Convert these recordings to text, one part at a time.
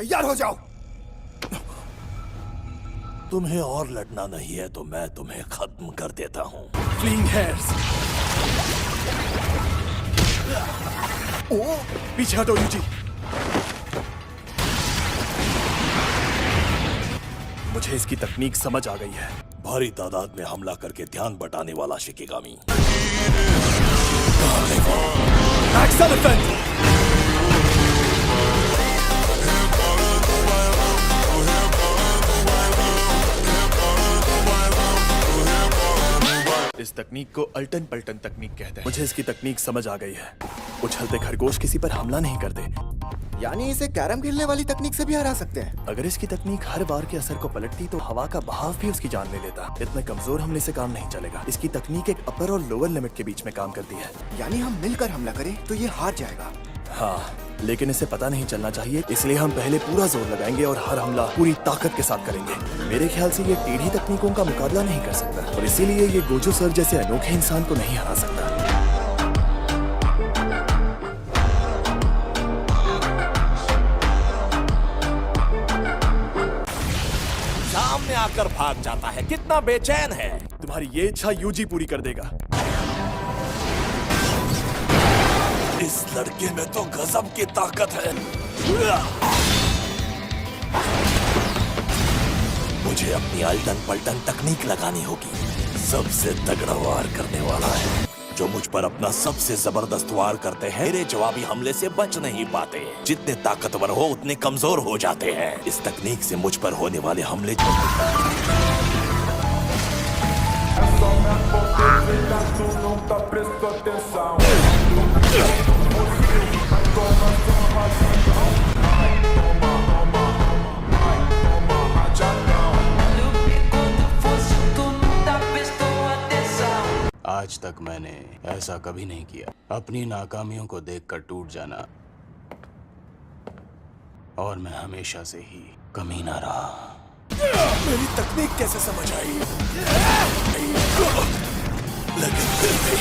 तैयार हो जाओ। तुम्हें और लड़ना नहीं है तो मैं तुम्हें खत्म कर देता हूँ। Fling hairs. ओ, पीछे हटो यूजी। मुझे इसकी तकनीक समझ आ गई है। भारी तादाद में हमला करके ध्यान बटाने वाला शिकिगामी। Max elephant. इस तकनीक को अल्टन पल्टन तकनीक कहते हैं। मुझे इसकी तकनीक समझ आ गई है। उछलते खरगोश किसी पर हमला नहीं करते। यानी इसे कैरम खेलने वाली तकनीक से भी हरा सकते हैं। अगर इसकी तकनीक हर बार के असर को पलटती तो हवा का बहाव भी उसकी जान ले लेता। इतने कमजोर हमले से काम नहीं चलेगा। इसकी तकनीक एक अपर और लोअर लिमिट के बीच में काम करती है। यानी हम मिलकर हमला करें तो ये हार जाएगा। हाँ, लेकिन इसे पता नहीं चलना चाहिए, इसलिए हम पहले पूरा जोर लगाएंगे और हर हमला पूरी ताकत के साथ करेंगे। मेरे ख्याल से ये टेढ़ी तकनीकों का मुकाबला नहीं कर सकता और इसीलिए ये गोजो सर जैसे अनोखे इंसान को नहीं हरा सकता। सामने आकर भाग जाता है, कितना बेचैन है। तुम्हारी ये इच्छा यूजी पूरी कर देगा। इस लड़के में तो गजब की ताकत है। मुझे अपनी अल्टन पल्टन तकनीक लगानी होगी। सबसे तगड़ा वार करने वाला है जो मुझ पर अपना सबसे जबरदस्त वार करते हैं। मेरे जवाबी हमले से बच नहीं पाते। जितने ताकतवर हो उतने कमजोर हो जाते हैं। इस तकनीक से मुझ पर होने वाले हमले आज तक मैंने ऐसा कभी नहीं किया। अपनी नाकामियों को देखकर टूट जाना, और मैं हमेशा से ही कमीना रहा। मेरी तकनीक कैसे समझ आई? लेकिन फिर भी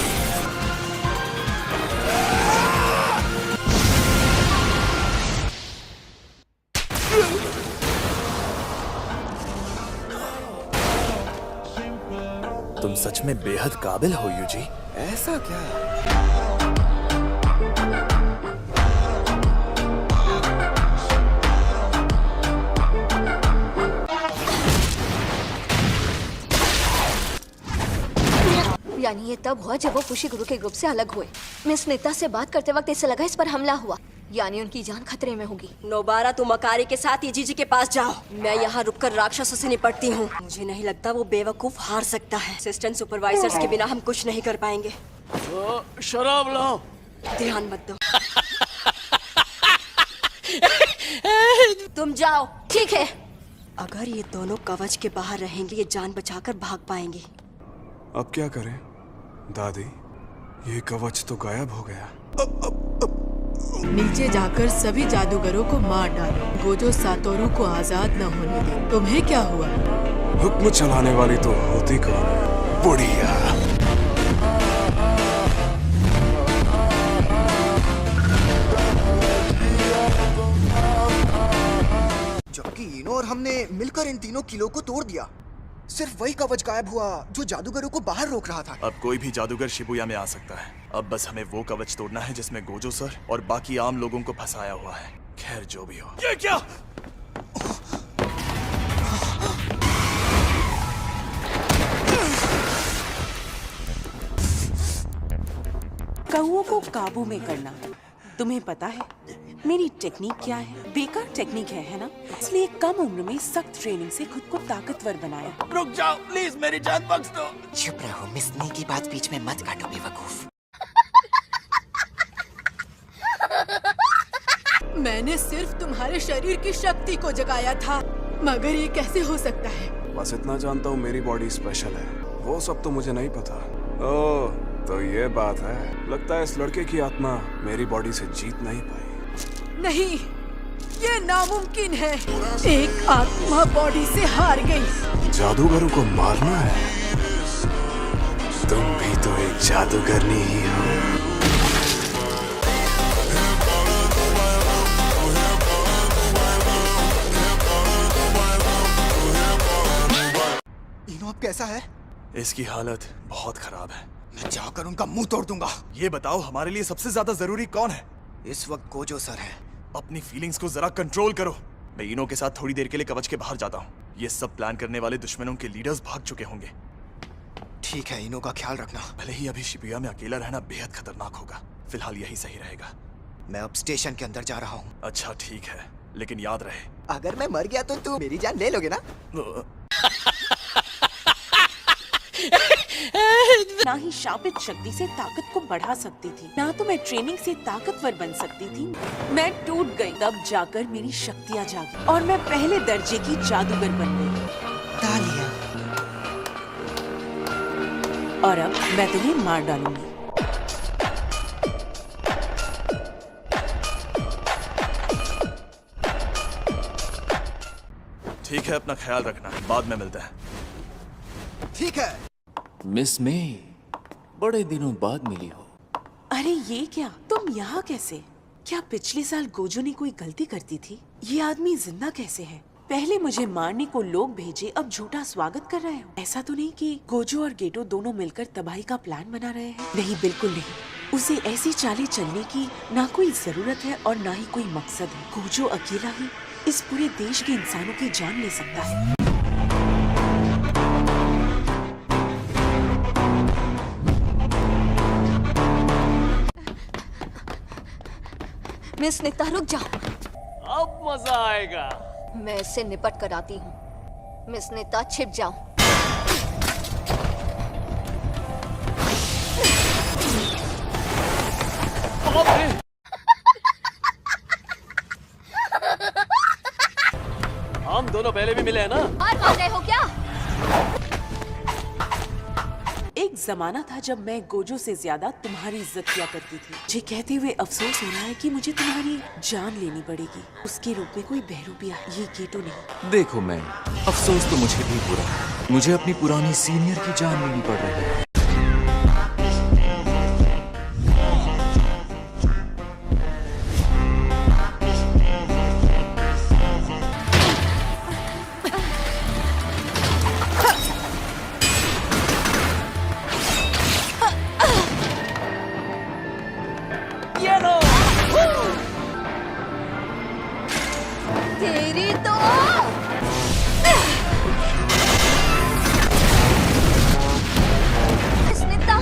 तुम सच में बेहद काबिल हो यूजी। ऐसा क्या? यानी ये तब हुआ जब वो फुशी गुरु के ग्रुप से अलग हुए। मिस नीता से बात करते वक्त इससे लगा इस पर हमला हुआ, यानी उनकी जान खतरे में होगी। नोबारा, तुम अकारी के साथ इजीजी के पास जाओ। मैं यहाँ रुककर राक्षसों से निपटती हूँ। मुझे नहीं लगता वो बेवकूफ हार सकता है। असिस्टेंट सुपरवाइजर्स के बिना हम कुछ नहीं कर पाएंगे। शराब लाओ। ध्यान मत दो। तुम जाओ। ठीक है। अगर ये दोनों कवच के बाहर रहेंगे ये जान बचाकर भाग पाएंगे। अब क्या करें दादी? ये कवच तो गायब हो गया। नीचे जाकर सभी जादूगरों को मार डालो। गोजो सातोरू को आजाद न होने दे। तुम्हें क्या हुआ? हुक्म चलाने वाली तो होती कौन है? बुढ़िया। जबकि इनो और हमने मिलकर इन तीनों किलों को तोड़ दिया। सिर्फ वही कवच गायब हुआ जो जादूगरों को बाहर रोक रहा था। अब कोई भी जादूगर शिबुया में आ सकता है। अब बस हमें वो कवच तोड़ना है जिसमें गोजो सर और बाकी आम लोगों को फंसाया हुआ है। खैर जो भी हो। ये क्या? कौओं को काबू में करना। तुम्हें पता है मेरी टेक्निक क्या है? बेकार टेक्निक है ना? इसलिए कम उम्र में सख्त ट्रेनिंग से खुद को ताकतवर बनाया। रुक जाओ प्लीज, मेरी जान बख्श दो। चुप रहो, मिस नी की बात बीच में मत काटो बेवकूफ। मैंने सिर्फ तुम्हारे शरीर की शक्ति को जगाया था, मगर ये कैसे हो सकता है? बस इतना जानता हूँ मेरी बॉडी स्पेशल है। वो सब तो मुझे नहीं पता। ओह, तो ये बात है। लगता है इस लड़के की आत्मा मेरी बॉडी से जीत नहीं पाई। नहीं, ये नामुमकिन है। एक आत्मा बॉडी से हार गई। जादूगरों को मारना है? तुम भी तो एक जादूगरनी ही हो। कैसा है? इसकी हालत बहुत खराब है। मैं जाकर उनका मुंह तोड़ दूंगा। ये बताओ हमारे लिए सबसे ज्यादा जरूरी कौन है? इस वक्त गोजो सर है। अपनी फीलिंग्स को जरा कंट्रोल करो। मैं इनो के साथ थोड़ी देर के लिए कवच के बाहर जाता हूँ। ये सब प्लान करने वाले दुश्मनों के लीडर्स भाग चुके होंगे। ठीक है, इनो का ख्याल रखना। भले ही अभी शिबुया में अकेला रहना बेहद खतरनाक होगा, फिलहाल यही सही रहेगा। मैं अब स्टेशन के अंदर जा रहा हूँ। अच्छा ठीक है, लेकिन याद रहे अगर मैं मर गया तो तू मेरी जान ले लोगे ना? ना ही शापित शक्ति से ताकत को बढ़ा सकती थी, ना तो मैं ट्रेनिंग से ताकतवर बन सकती थी। मैं टूट गई, तब जाकर मेरी शक्तियाँ जागी और मैं पहले दर्जे की जादूगर बन गई। तालियां। और अब मैं तुम्हें मार डालूंगी। ठीक है, अपना ख्याल रखना, बाद में मिलते हैं। ठीक है। मिस मे, बड़े दिनों बाद मिली हो। अरे ये क्या, तुम यहाँ कैसे? क्या पिछले साल गोजो ने कोई गलती कर दी थी? ये आदमी जिंदा कैसे है? पहले मुझे मारने को लोग भेजे, अब झूठा स्वागत कर रहे हो। ऐसा तो नहीं कि गोजो और गेटो दोनों मिलकर तबाही का प्लान बना रहे हैं? नहीं, बिल्कुल नहीं। उसे ऐसी चालें चलने की ना कोई जरूरत है और ना ही कोई मकसद है। गोजो अकेला ही इस पूरे देश के इंसानों की जान ले सकता है। मिस निता रुक जाओ, अब मजा आएगा। मैं इससे निपट कर आती हूँ। मिस निता छिप जाओ। हम दोनों पहले भी मिले हैं ना? हार मान रहे हो क्या? एक जमाना था जब मैं गोजो से ज्यादा तुम्हारी इज्जत किया करती थी। मुझे कहते हुए अफसोस हो रहा है कि मुझे तुम्हारी जान लेनी पड़ेगी। उसके रूप में कोई बहरूपिया, ये गेटो नहीं। देखो मैम, अफसोस तो मुझे भी हो रहा है। मुझे अपनी पुरानी सीनियर की जान लेनी पड़ रही है। तेरी तो मिस निता,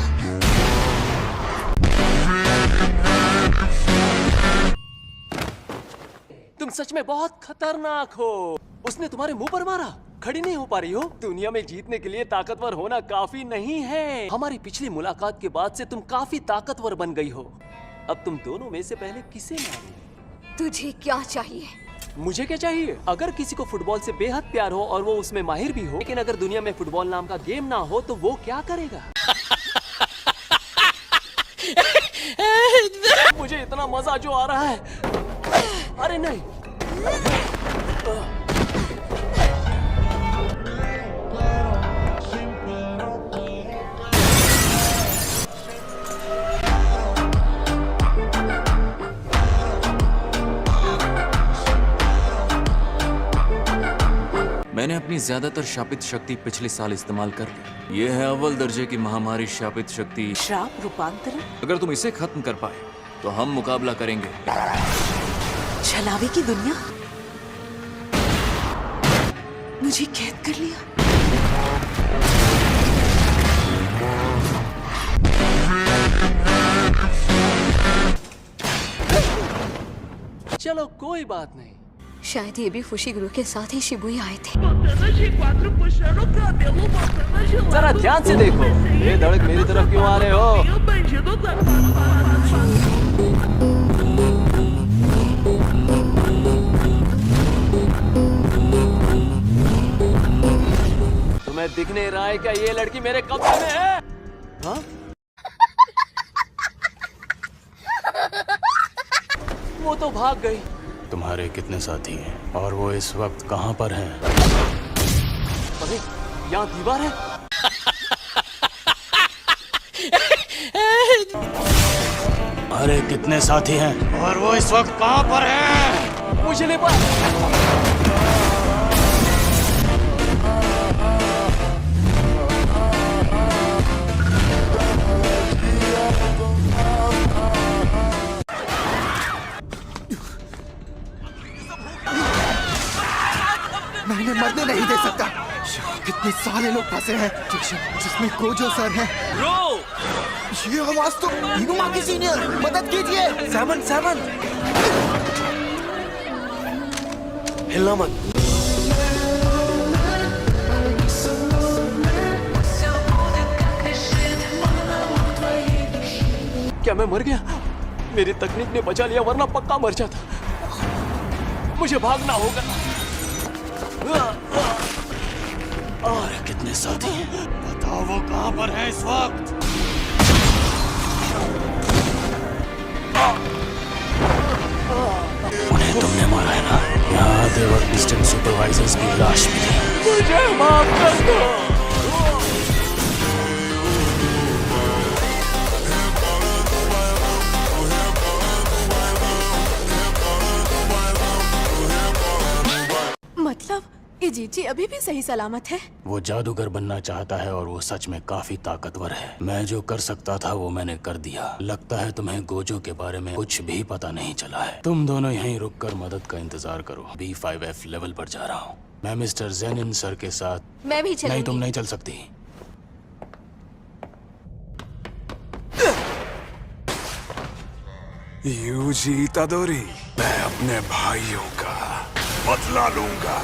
तुम सच में बहुत खतरनाक हो। उसने तुम्हारे मुंह पर मारा। खड़ी नहीं हो पा रही हो? दुनिया में जीतने के लिए ताकतवर होना काफी नहीं है। हमारी पिछली मुलाकात के बाद से तुम काफी ताकतवर बन गई हो। अब तुम दोनों में से पहले किसे मारोगे? तुझे क्या चाहिए? मुझे क्या चाहिए? अगर किसी को फुटबॉल से बेहद प्यार हो और वो उसमें माहिर भी हो, लेकिन अगर दुनिया में फुटबॉल नाम का गेम ना हो तो वो क्या करेगा? मुझे इतना मजा जो आ रहा है। अरे नहीं, मैंने अपनी ज्यादातर शापित शक्ति पिछले साल इस्तेमाल कर ली। ये है अव्वल दर्जे की महामारी शापित शक्ति श्राप रूपांतरण। अगर तुम इसे खत्म कर पाए तो हम मुकाबला करेंगे। छलावे की दुनिया, मुझे कैद कर लिया। चलो कोई बात नहीं। शायद ये भी फुशीगुरु के साथ ही शिबुया आए थे। जरा ध्यान से देखो, ये धड़क मेरी तरफ क्यों आ रहे हो? तुम्हें दिख नहीं रहा है क्या ये लड़की मेरे कब्जे में है? हाँ? वो तो भाग गई। तुम्हारे कितने साथी हैं और वो इस वक्त कहाँ पर हैं? अरे यहाँ दीवार है। अरे कितने साथी हैं और वो इस वक्त कहाँ पर हैं? मुझे नहीं पता। मैं इन्हें मरने नहीं दे सकता। यहाँ कितने सारे लोग फंसे हैं, जिसमें गोजो सर है। ये आवाज तो इनुमा की सीनियर, मदद कीजिए। सैमन हिलना मत। क्या मैं मर गया? मेरी तकनीक ने बचा लिया, वरना पक्का मर जाता। मुझे भागना होगा। और कितने साथी हैं? बताओ वो कहाँ पर है इस वक्त? उन्हें तुमने मारा है ना? यहाँ आते वक्त डिस्टेंट सुपरवाइजर्स की लाश मिली। मुझे माफ कर दो। मतलब इजीची अभी भी सही सलामत है? वो जादूगर बनना चाहता है और वो सच में काफी ताकतवर है। मैं जो कर सकता था वो मैंने कर दिया। लगता है तुम्हें गोजो के बारे में कुछ भी पता नहीं चला है। तुम दोनों यहीं रुककर मदद का इंतजार करो। B5F लेवल पर जा रहा हूँ। मैं मिस्टर जेनिन सर के साथ। मैं भी चलूंगी। नहीं, तुम नहीं चल सकती। यूजी इतादोरी, मैं अपने भाइयों का बदला लूंगा।